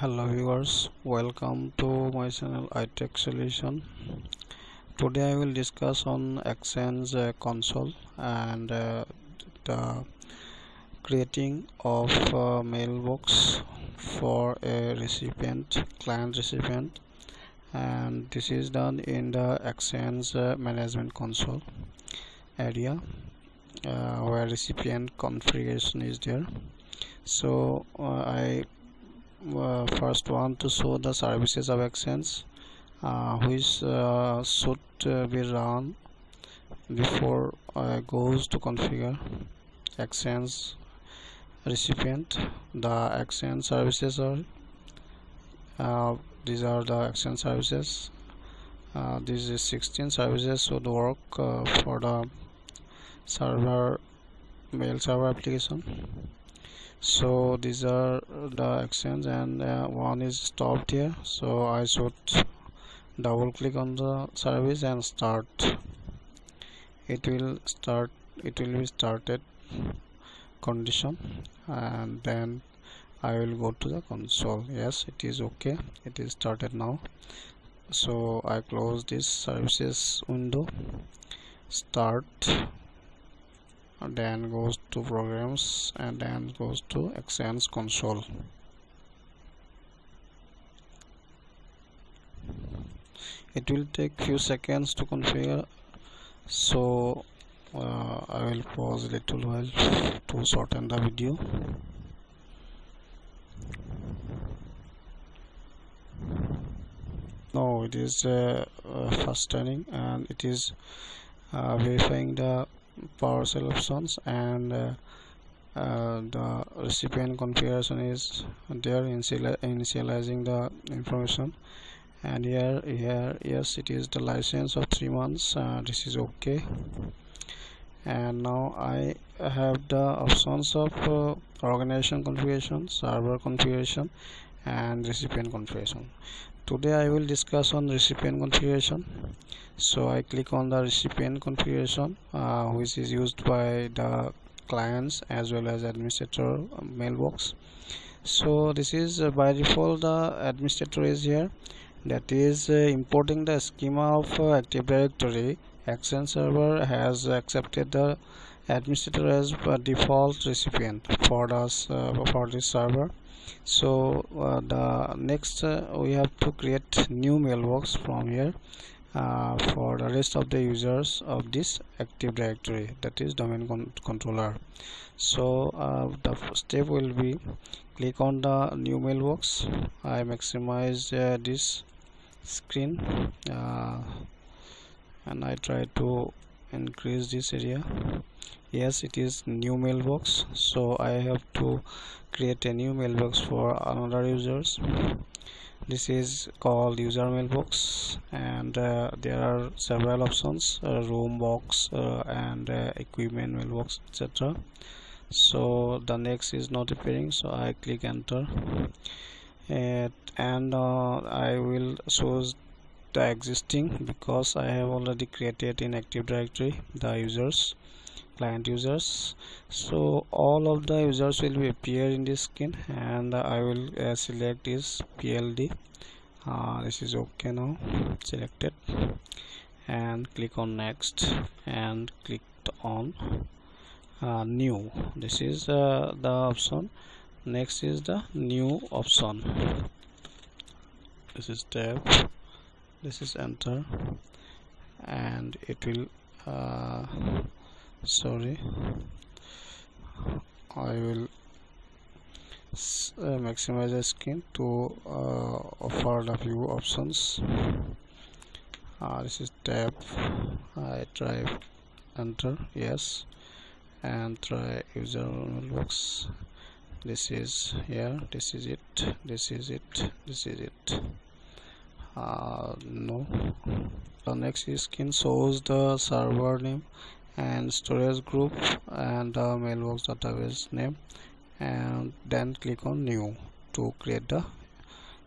Hello viewers, welcome to my channel iTech Solution. Today I will discuss on Exchange console and the creating of a mailbox for a client recipient, and this is done in the Exchange management console area where recipient configuration is there. So I first want to show the services of Exchange which should be run before I goes to configure Exchange recipient. The Exchange services are these are the Exchange services. These is 16 services should work for the server mail server application. So these are the Exchange, and one is stopped here, so I should double click on the service and start. It will be started condition, and then I will go to the console. Yes, it is okay, it is started now. So I close this services window, start, and then goes to programs, and then goes to Exchange console. It will take few seconds to configure, so I will pause a little while to shorten the video. Now it is first turning, and it is verifying the PowerShell options, and the recipient configuration is there, initializing the information. And here yes, it is the license of 3 months. This is okay. And now I have the options of organization configuration, server configuration, and recipient configuration. Today I will discuss on recipient configuration. So I click on the recipient configuration, which is used by the clients as well as administrator mailbox. So this is by default the administrator is here, that is importing the schema of Active Directory. Exchange server has accepted the administrator as default recipient for us for this server. So the next we have to create new mailbox from here for the rest of the users of this Active Directory, that is domain controller. So the step will be click on the new mailbox. I maximize this screen and I try to increase this area. Yes, it is new mailbox, so I have to create a new mailbox for another users. This is called user mailbox, and there are several options, room box and equipment mailbox, etc. So the next is not appearing, so I click enter, and I will choose the existing, because I have already created in Active Directory the users, client users. So all of the users will be appear in this screen, and I will select this PLD. This is okay now, selected, and click on next, and click on new. This is the option. Next is the new option. This is tab, this is enter, and it will sorry, I will maximize the screen to offer the few options. This is tab. I try enter, yes, and try user mailbox. This is here, this is it, this is it, this is it. No. The next screen shows the server name and storage group and the mailbox database name, and then click on new to create the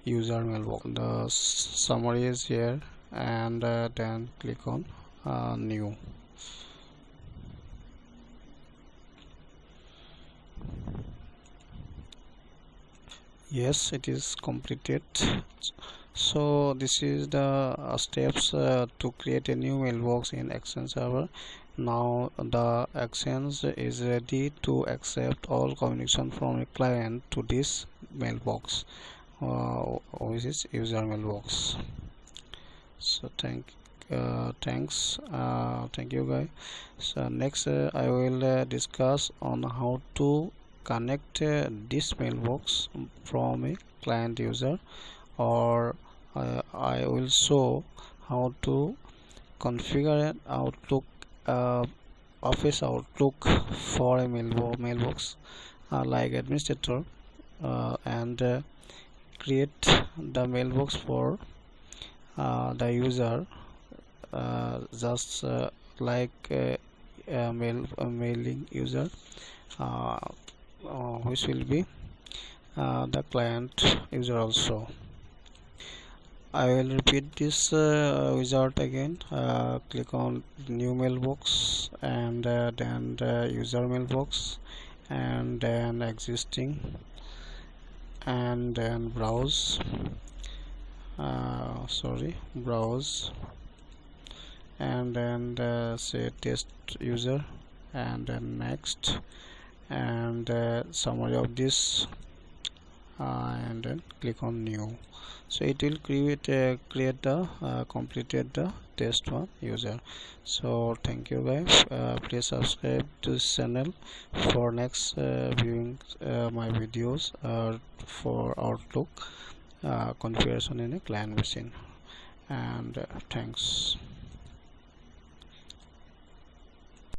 user mailbox. The summary is here, and then click on new. Yes, it is completed. So this is the steps to create a new mailbox in Exchange server. Now the Exchange is ready to accept all communication from a client to this mailbox, which is user mailbox. So thank you guys. So next I will discuss on how to connect this mailbox from a client user, or I will show how to configure an Outlook, uh, Office Outlook for a mailbox like administrator, and create the mailbox for the user, just like a mailing user, uh, which will be the client user also. I will repeat this wizard again. Click on new mailbox, and then the user mailbox, and then existing, and then browse, and then say test user, and then next, and summary of this, and then click on new. So it will create the completed the test one user. So thank you guys. Please subscribe to this channel for next viewing my videos for Outlook configuration in a client machine. And thanks.